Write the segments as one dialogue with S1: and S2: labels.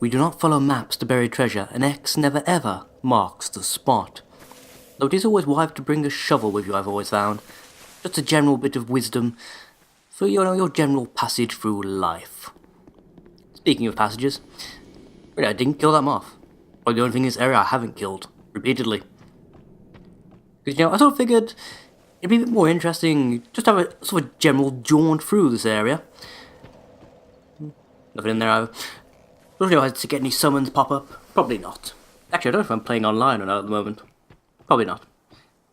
S1: We do not follow maps to bury treasure, and X never ever marks the spot. Though it is always wise to bring a shovel with you, I've always found. Just a general bit of wisdom for your general passage through life. Speaking of passages, really, I didn't kill that moth. Probably the only thing in this area I haven't killed, repeatedly. Because, I sort of figured it'd be a bit more interesting just to have a sort of general jaunt through this area. Nothing in there either. Don't know if I get any summons pop up. Probably not. Actually, I don't know if I'm playing online or not at the moment. Probably not.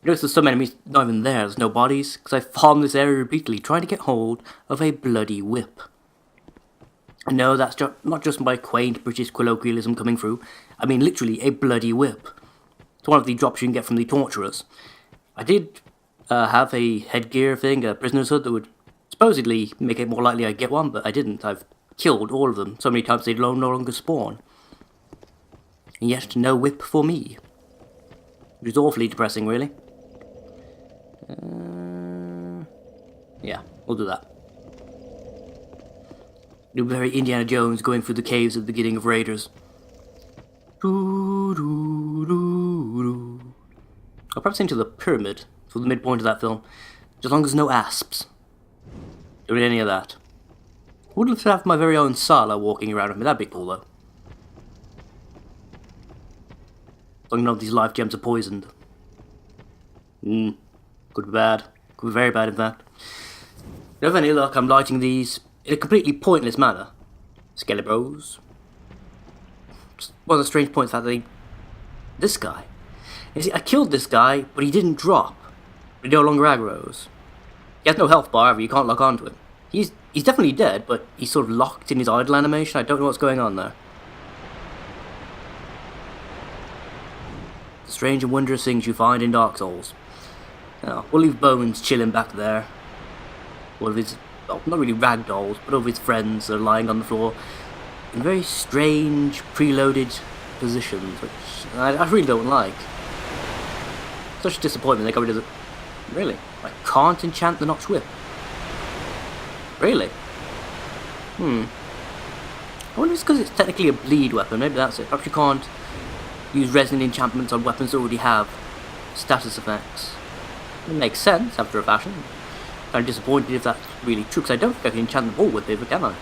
S1: Notice there's some enemies not even there, there's no bodies, because I farmed this area repeatedly trying to get hold of a bloody whip. And no, that's not just my quaint British colloquialism coming through. I mean literally a bloody whip. It's one of the drops you can get from the torturers. I did have a headgear thing, a prisoner's hood, that would supposedly make it more likely I'd get one, but I didn't. I've killed all of them so many times they no longer spawn. And yet, no whip for me. Which is awfully depressing, really. Yeah, we'll do that. Do very Indiana Jones going through the caves at the beginning of Raiders. I'll perhaps into the pyramid for the midpoint of that film, as long as no asps. Don't need any of that. I would love to have my very own Sala walking around with me, that'd be cool though. As long as none of these life gems are poisoned. Could be bad. Could be very bad in fact. If I have any luck, I'm lighting these in a completely pointless manner. Skellie Bros. Just one of the strange points that this guy. You see, I killed this guy, but he didn't drop. He no longer aggroes. He has no health bar, however, you can't lock onto him. He's definitely dead, but he's sort of locked in his idle animation. I don't know what's going on there. The strange and wondrous things you find in Dark Souls. Now, we'll leave Bones chilling back there. One of his, well, not really ragdolls, but of his friends are lying on the floor in very strange, preloaded positions, which I really don't like. Such a disappointment they got rid of it. Really? I can't enchant the Notch Whip. Really? I wonder if it's because it's technically a bleed weapon, maybe that's it. Perhaps you can't use resonant enchantments on weapons that already have status effects. It makes sense, after a fashion. I'm disappointed if that's really true, because I don't think I can enchant them all with it, can I?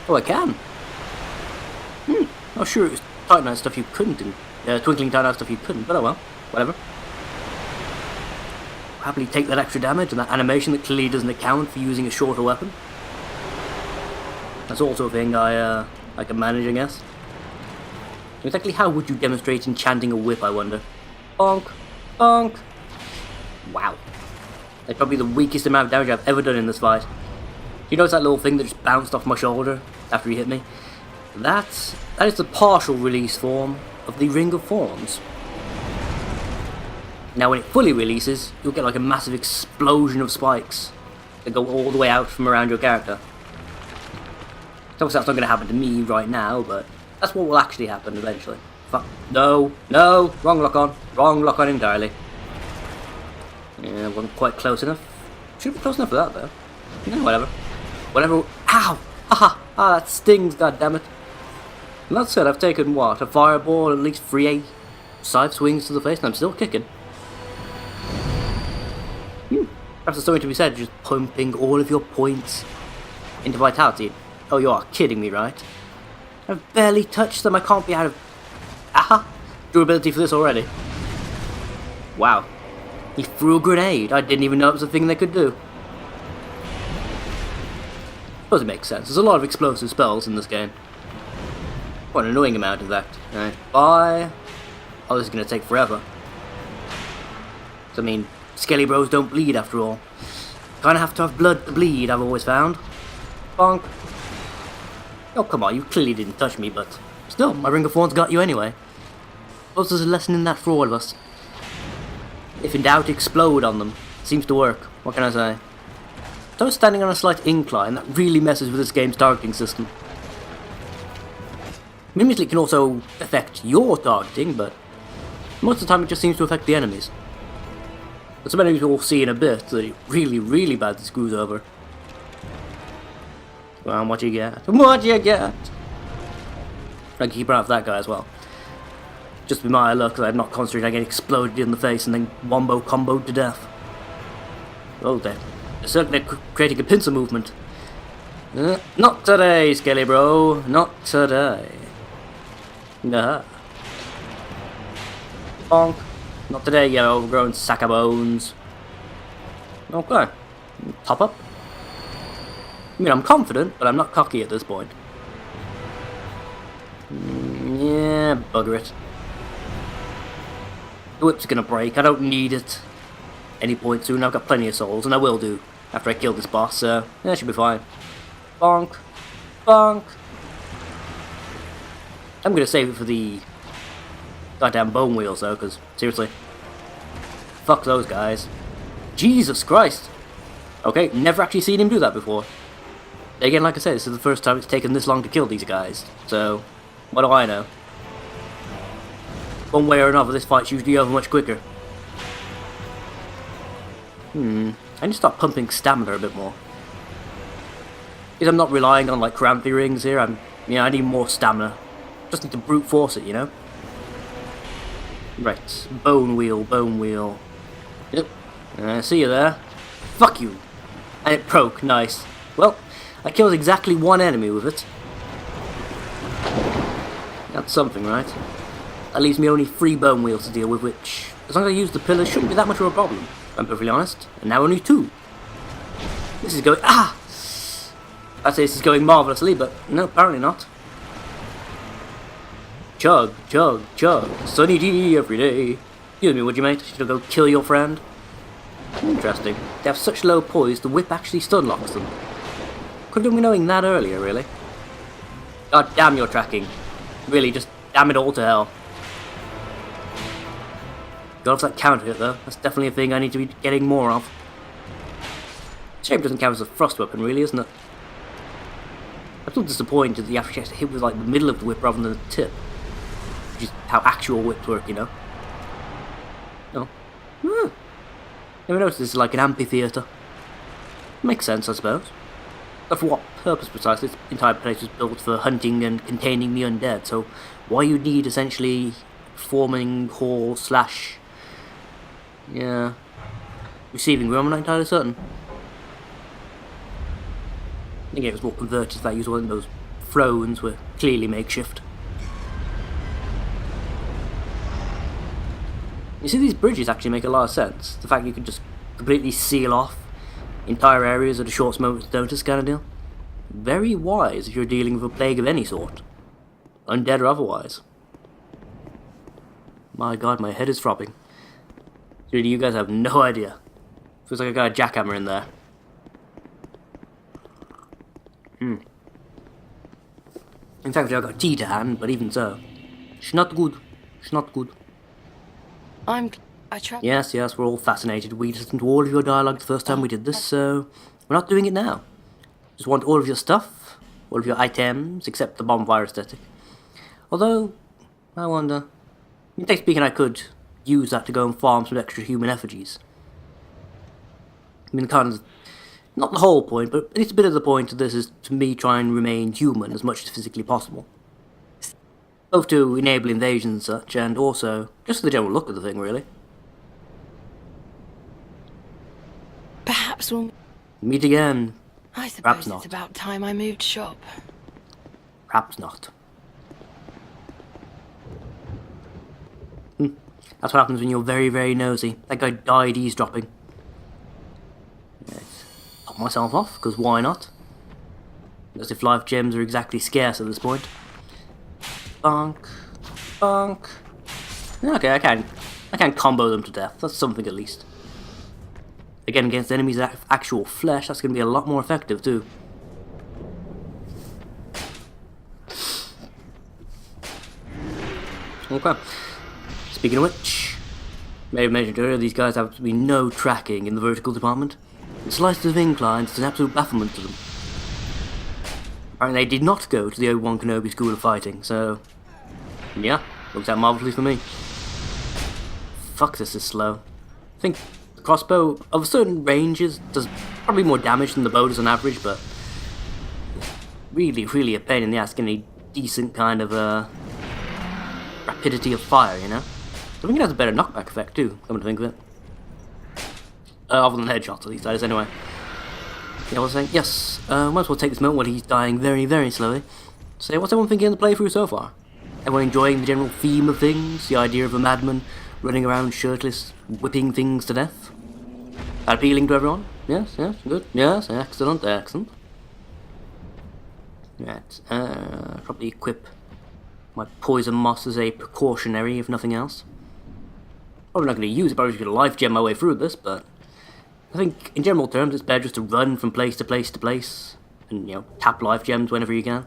S1: Oh, I can. Oh, sure, it was Titanite stuff you couldn't, and Twinkling Titanite stuff you couldn't, but oh well, whatever. Happily take that extra damage and that animation that clearly doesn't account for using a shorter weapon. That's also a thing I can manage, I guess. Exactly how would you demonstrate enchanting a whip, I wonder? Bonk! Bonk! Wow. That's probably the weakest amount of damage I've ever done in this fight. You notice that little thing that just bounced off my shoulder after he hit me? That is the partial release form of the Ring of Thorns. Now when it fully releases, you'll get like a massive explosion of spikes that go all the way out from around your character. Obviously that's not going to happen to me right now, but that's what will actually happen eventually. Fuck. No, wrong lock on entirely. Yeah, wasn't quite close enough. Should have been close enough for that though. No, whatever. Ow! That stings, goddammit. And that said, I've taken what? A fireball, at least 3 side swings to the face, and I'm still kicking. Perhaps there's something to be said, just pumping all of your points into vitality. Oh, you are kidding me, right? I've barely touched them, I can't be out of... Durability for this already. Wow. He threw a grenade, I didn't even know it was a thing they could do. Suppose it makes sense, there's a lot of explosive spells in this game. Quite an annoying amount of that. Alright, bye. Oh, this is going to take forever. I mean, Skellie Bros don't bleed after all. Kinda have to have blood to bleed, I've always found. Bonk. Oh, come on, you clearly didn't touch me, but still, my Ring of Thorns got you anyway. Suppose there's a lesson in that for all of us. If in doubt, explode on them. Seems to work. What can I say? I was standing on a slight incline, that really messes with this game's targeting system. Admittedly, it can also affect your targeting, but most of the time it just seems to affect the enemies. But some enemies we'll see in a bit that it really badly screws over. Well, what you get? What you get? I can keep an eye out for that guy as well. Just be my luck that I'm not concentrating, I get exploded in the face and then wombo comboed to death. Oh, they're certainly creating a pincer movement. Not today, Skellie Bro. Not today. Nah. Bonk. Not today, you overgrown sack of bones. Okay. Top up. I mean, I'm confident, but I'm not cocky at this point. Yeah, bugger it. The whip's gonna break. I don't need it any point soon. I've got plenty of souls, and I will do after I kill this boss, so yeah, that should be fine. Bonk. Bonk. I'm gonna save it for the goddamn bone wheels, though, because, seriously. Fuck those guys. Jesus Christ. Okay, never actually seen him do that before. Again, like I said, this is the first time it's taken this long to kill these guys, so what do I know? One way or another, this fight's usually over much quicker. I need to start pumping stamina a bit more. Because I'm not relying on, like, Crampi rings here, I need more stamina. Just need to brute force it, you know? Right, bone wheel, bone wheel. Yep, see you there. Fuck you. And it broke, nice. Well, I killed exactly one enemy with it. That's something, right? That leaves me only 3 bone wheels to deal with, which, as long as I use the pillars, shouldn't be that much of a problem, if I'm perfectly honest. And now only 2. This is going... I'd say this is going marvellously, but no, apparently not. Chug, chug, chug. Sunny D every day. Excuse me, would you, mate? Should I go kill your friend? Interesting. They have such low poise, the whip actually stun locks them. Couldn't we knowing that earlier, really? God damn your tracking. Really, just damn it all to hell. Got off that counter hit, though. That's definitely a thing I need to be getting more of. Shame it doesn't count as a thrust weapon, really, isn't it? I'm still disappointed that you actually have to hit with, like, the middle of the whip rather than the tip. Which is how actual whips work, you know? Oh. Never noticed this is like an amphitheatre. Makes sense, I suppose. But for what purpose precisely? This entire place was built for hunting and containing the undead, so why you need essentially forming hall slash... yeah... receiving room, I'm not entirely certain. I think it was more converted to that use when those thrones were clearly makeshift. You see, these bridges actually make a lot of sense. The fact you can just completely seal off entire areas at a short moment's notice kind of deal. Very wise if you're dealing with a plague of any sort. Undead or otherwise. My god, my head is throbbing. Really, you guys have no idea. Feels like I got a jackhammer in there. In fact, I got tea to hand, but even so. It's not good. It's not good. Yes, we're all fascinated. We listened to all of your dialogue the first time we did this, so we're not doing it now. Just want all of your stuff, all of your items, except the bonfire aesthetic. Although, I wonder... in fact, speaking, I could use that to go and farm some extra human effigies. I mean, kind of... not the whole point, but it's a bit of the point of this is to me try and remain human as much as physically possible. Both to enable invasions and such, and also just the general look of the thing, really.
S2: Perhaps we'll
S1: meet again.
S2: I suppose
S1: Perhaps not.
S2: It's about time I moved shop.
S1: Perhaps not. That's what happens when you're very, very nosy. That guy died eavesdropping. Let's pop myself off, because why not? As if life gems are exactly scarce at this point. Bonk. Bonk. Okay, I can combo them to death. That's something at least. Again, against enemies of actual flesh, that's going to be a lot more effective too. Okay. Speaking of which, may have mentioned earlier, these guys have absolutely no tracking in the vertical department. The slightest of inclines is an absolute bafflement to them. Apparently they did not go to the Obi-Wan Kenobi School of Fighting, so... yeah, works out marvellously for me. Fuck, this is slow. I think the crossbow, of certain ranges, does probably more damage than the bow does on average, but... really, really a pain in the ass getting any decent kind of rapidity of fire, you know? I think it has a better knockback effect too, come to think of it. Other than headshots at least, that is anyway. Yeah, I was saying, yes, might as well take this moment while he's dying very, very slowly. Say, what's everyone thinking of the playthrough so far? Everyone enjoying the general theme of things? The idea of a madman running around shirtless, whipping things to death? That appealing to everyone? Yes, yes, good, yes, excellent, excellent. Right, probably equip my poison moss as a precautionary, if nothing else. Probably not going to use it, probably just going to life gem my way through this, but I think in general terms it's better just to run from place to place to place and, you know, tap life gems whenever you can.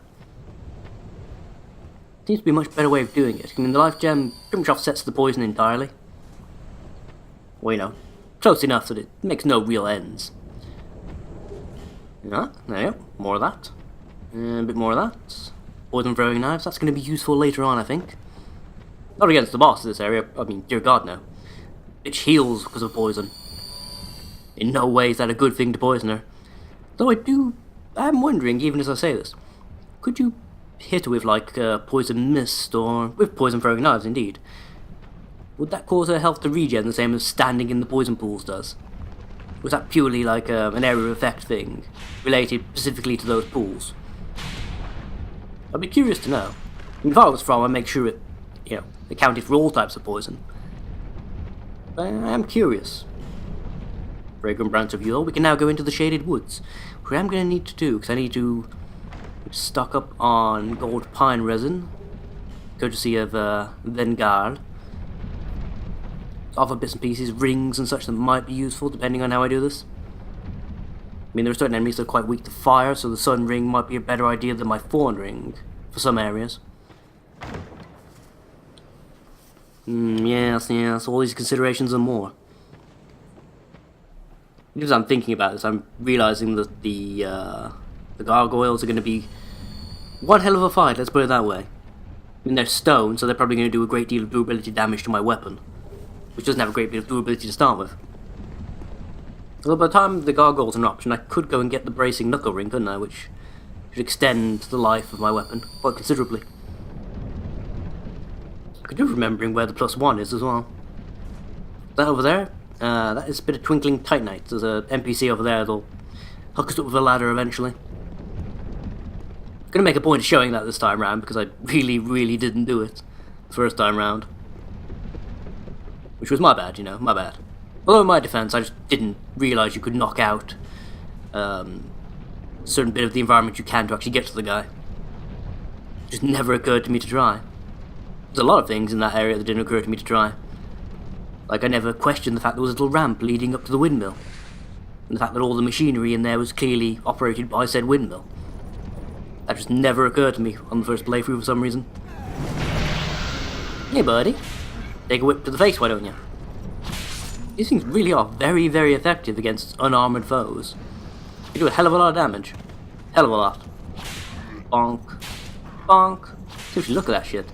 S1: Seems to be a much better way of doing it. I mean, the life gem pretty much offsets the poison entirely. Well, you know, close enough that it makes no real ends. Yeah, there you go, more of that. A bit more of that. Poison throwing knives, that's going to be useful later on, I think. Not against the boss of this area, I mean, dear God, no. Bitch heals because of poison. In no way is that a good thing to poison her. Though I'm wondering, even as I say this, could you hit her with, like, poison mist, or with poison throwing knives, indeed? Would that cause her health to regen the same as standing in the poison pools does? Was that purely like an area of effect thing, related specifically to those pools? I'd be curious to know. I mean, if I was from, I'd make sure it, you know, accounted for all types of poison. But I am curious. Fragrant branch of you all, we can now go into the shaded woods, which I'm going to need to do, because I need to stock up on gold pine resin, courtesy of Vengal. Other bits and pieces, rings and such that might be useful depending on how I do this. I mean, there are certain enemies that are quite weak to fire, so the sun ring might be a better idea than my thorn ring for some areas. Yes, all these considerations and more. Because I'm thinking about this, I'm realizing that the gargoyles are going to be one hell of a fight, let's put it that way. I mean, they're stone, so they're probably going to do a great deal of durability damage to my weapon, which doesn't have a great deal of durability to start with. Although by the time the gargoyles are an option, I could go and get the bracing knuckle ring, couldn't I, which should extend the life of my weapon quite considerably. I could do remembering where the +1 is as well. That over there, that is a bit of twinkling titanites. There's a NPC over there that'll hook us up with a ladder eventually. I'm gonna make a point of showing that this time round because I really didn't do it the first time round. Which was my bad, you know, my bad. Although in my defense, I just didn't realise you could knock out a certain bit of the environment you can to actually get to the guy. It just never occurred to me to try. There's a lot of things in that area that didn't occur to me to try. Like, I never questioned the fact there was a little ramp leading up to the windmill. And the fact that all the machinery in there was clearly operated by said windmill. That just never occurred to me on the first playthrough for some reason. Hey buddy, take a whip to the face, why don't you? These things really are very effective against unarmoured foes. They do a hell of a lot of damage. Hell of a lot. Bonk. Bonk. Seriously, look at that shit.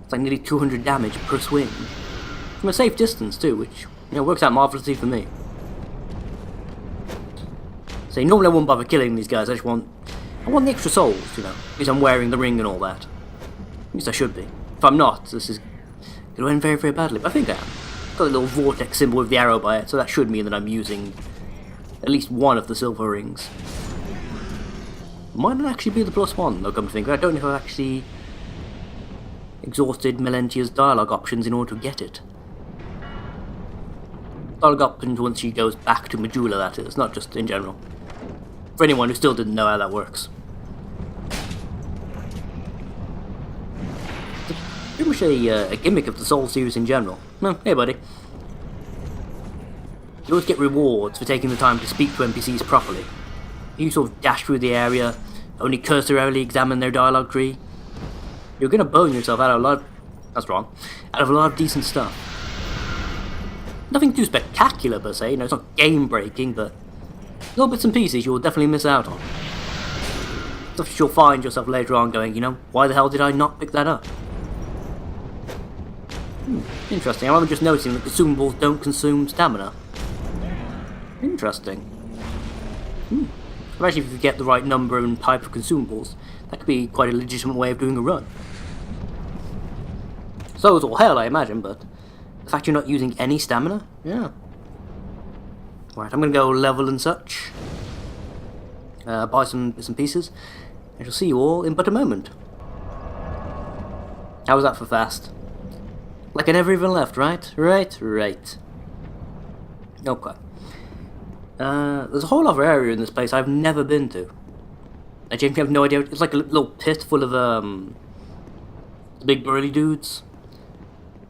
S1: It's like nearly 200 damage per swing. From a safe distance too, which, you know, works out marvellously for me. So normally I won't bother killing these guys, I want the extra souls, you know, because I'm wearing the ring and all that. At least I should be. If I'm not, this is going to end very badly, but I think I am. Got a little vortex symbol with the arrow by it, so that should mean that I'm using at least one of the silver rings. Might not actually be the +1, though, come to think of it. I don't know if I've actually exhausted Melentia's dialogue options in order to get it. Dialogue options once she goes back to Majula, that is, not just in general. For anyone who still didn't know how that works. It's pretty much a gimmick of the Soul series in general. No, hey buddy. You always get rewards for taking the time to speak to NPCs properly. You sort of dash through the area, only cursorily examine their dialogue tree. You're gonna bone yourself out of a lot of, that's wrong, out of a lot of decent stuff. Nothing too spectacular per se, you know, it's not game breaking, but little bits and pieces you'll definitely miss out on. Stuff you'll find yourself later on going, you know, why the hell did I not pick that up? Interesting, I'm just noticing that consumables don't consume stamina. Interesting. Especially if you get the right number and type of consumables, That could be quite a legitimate way of doing a run. So it's all hell, I imagine, but the fact you're not using any stamina? Yeah. Right, I'm gonna go level and such. Buy some bits and pieces. I shall see you all in but a moment. How was that for fast? Like I never even left, right? Right. Okay. There's a whole other area in this place I've never been to. I genuinely have no idea. It's like a little pit full of big burly dudes.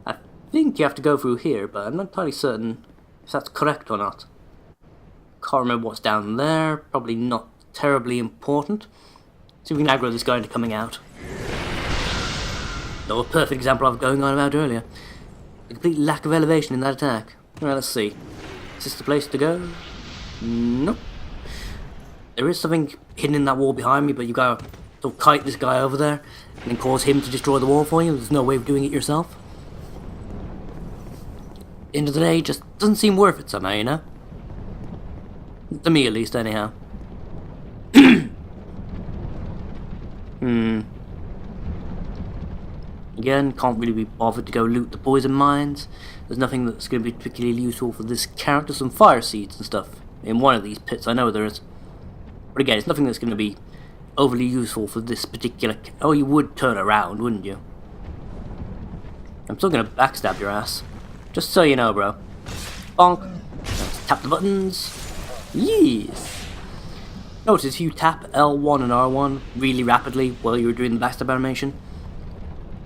S1: I think you have to go through here, but I'm not entirely certain if that's correct or not. Can't remember what's down there. Probably not terribly important. See if we can aggro this guy into coming out. No, a perfect example of going on about earlier. A complete lack of elevation in that attack. Well, let's see. Is this the place to go? Nope. There is something hidden in that wall behind me, but you gotta sort of kite this guy over there and then cause him to destroy the wall for you. There's no way of doing it yourself. End of the day, it just doesn't seem worth it somehow, you know? To me, at least, anyhow. Again, can't really be bothered to go loot the poison mines. There's nothing that's going to be particularly useful for this character. Some fire seeds and stuff in one of these pits, I know there is. But again, it's nothing that's going to be overly useful for this particular... Oh, you would turn around, wouldn't you? I'm still going to backstab your ass. Just so you know, bro. Bonk. Let's tap the buttons. Yes. Notice if you tap L1 and R1 really rapidly while you're doing the backstab animation,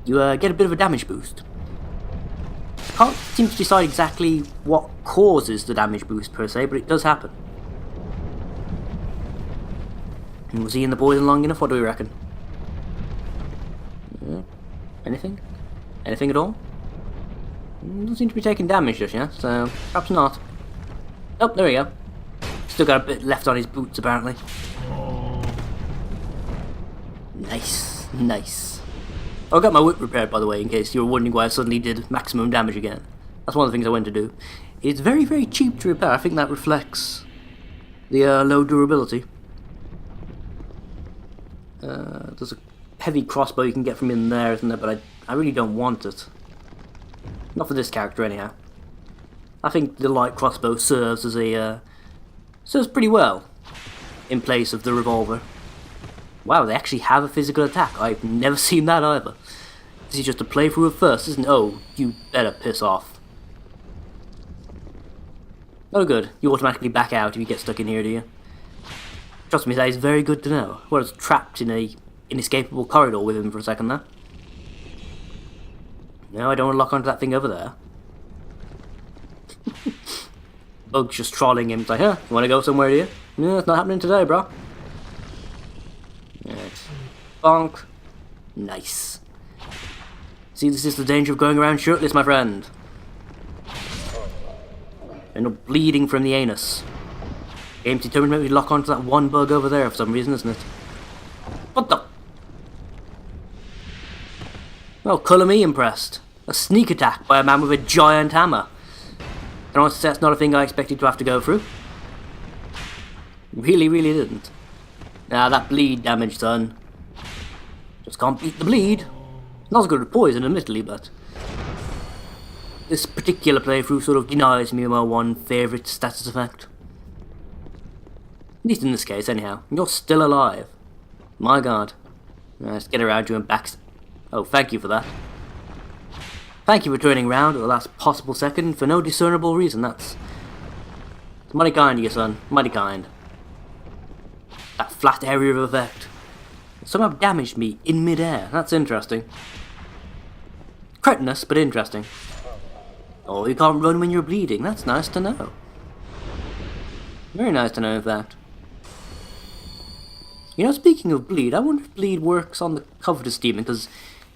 S1: you get a bit of a damage boost. Can't seem to decide exactly what causes the damage boost per se, but it does happen. And was he in the poison long enough? What do we reckon? Yeah. Anything? Anything at all? Doesn't seem to be taking damage just yet, so perhaps not. Oh, there we go. Still got a bit left on his boots, apparently. Nice. I got my whip repaired, by the way, in case you were wondering why I suddenly did maximum damage again. That's one of the things I went to do. It's very, very cheap to repair. I think that reflects the low durability. There's a heavy crossbow you can get from in there, isn't there? But I really don't want it. Not for this character, anyhow. I think the light crossbow serves as a serves pretty well in place of the revolver. Wow, they actually have a physical attack. I've never seen that either. This is just a playthrough of first, isn't it? Oh, you better piss off. Oh good, you automatically back out if you get stuck in here, do you? Trust me, that is very good to know. I was trapped in a inescapable corridor with him for a second there. No, I don't want to lock onto that thing over there. Bug's just trolling him. It's like, huh, you want to go somewhere, do you? No, it's not happening today, bro. Right. Bonk. Nice. See, this is the danger of going around shirtless, my friend. End up bleeding from the anus. Game's determined to make me lock onto that one bug over there for some reason, isn't it? What the? Well, colour me impressed. A sneak attack by a man with a giant hammer. And honestly, that's not a thing I expected to have to go through. Really didn't. Now that bleed damage, son. Just can't beat the bleed. Not as good as poison, admittedly, but this particular playthrough sort of denies me my one favourite status effect. At least in this case, anyhow. You're still alive. My god. Let's get around you and back... Oh, thank you for that. Thank you for turning around at the last possible second for no discernible reason. That's mighty kind of you, son. Mighty kind. That flat area of effect somehow damaged me in mid-air. That's interesting. Cretinous, but interesting. Oh, you can't run when you're bleeding. That's nice to know. Very nice to know that. You know, speaking of bleed, I wonder if bleed works on the Covetous demon, because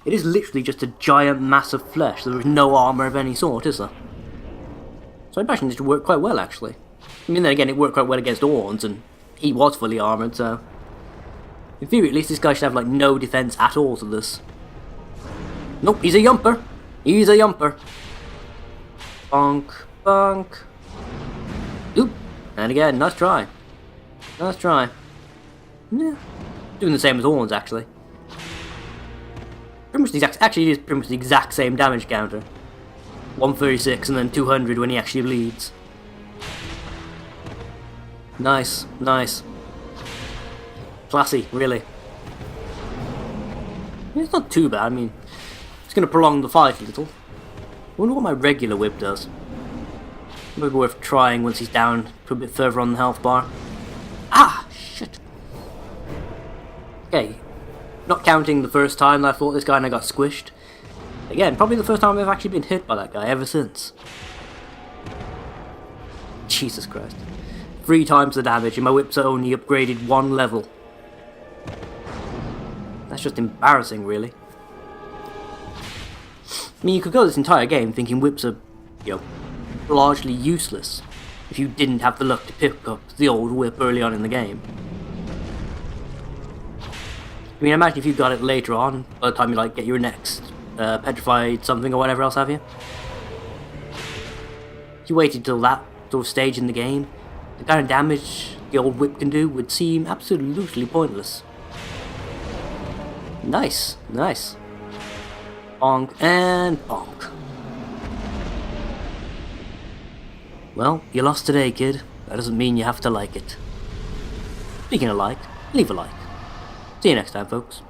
S1: it is literally just a giant mass of flesh. There is no armour of any sort, is there? So I imagine this would work quite well, actually. I mean, then again, it worked quite well against Orns, and he was fully armoured, so... In theory, at least this guy should have, like, no defence at all to this. Nope, he's a yumper. He's a yumper. Bonk, bonk. Oop. And again, nice try. Nice try. Yeah. Doing the same as Horns, actually. Pretty much the exact, actually it is pretty much the exact same damage counter. 136 and then 200 when he actually bleeds. Nice, nice. Classy, really. It's not too bad, I mean, it's going to prolong the fight a little. I wonder what my regular whip does. Maybe worth trying once he's down a bit further on the health bar. Ah, shit. Okay, not counting the first time that I fought this guy and I got squished. Again, probably the first time I've actually been hit by that guy ever since. Jesus Christ. 3 times the damage and my whips are only upgraded 1 level. That's just embarrassing, really. I mean, you could go this entire game thinking whips are, you know, largely useless if you didn't have the luck to pick up the old whip early on in the game. I mean, imagine if you got it later on, by the time you like get your next petrified something or whatever else have you. If you waited till that sort of stage in the game, the kind of damage the old whip can do would seem absolutely pointless. Nice, nice. Bonk and bonk. Well, you lost today, kid. That doesn't mean you have to like it. Speaking of like, leave a like. See you next time, folks.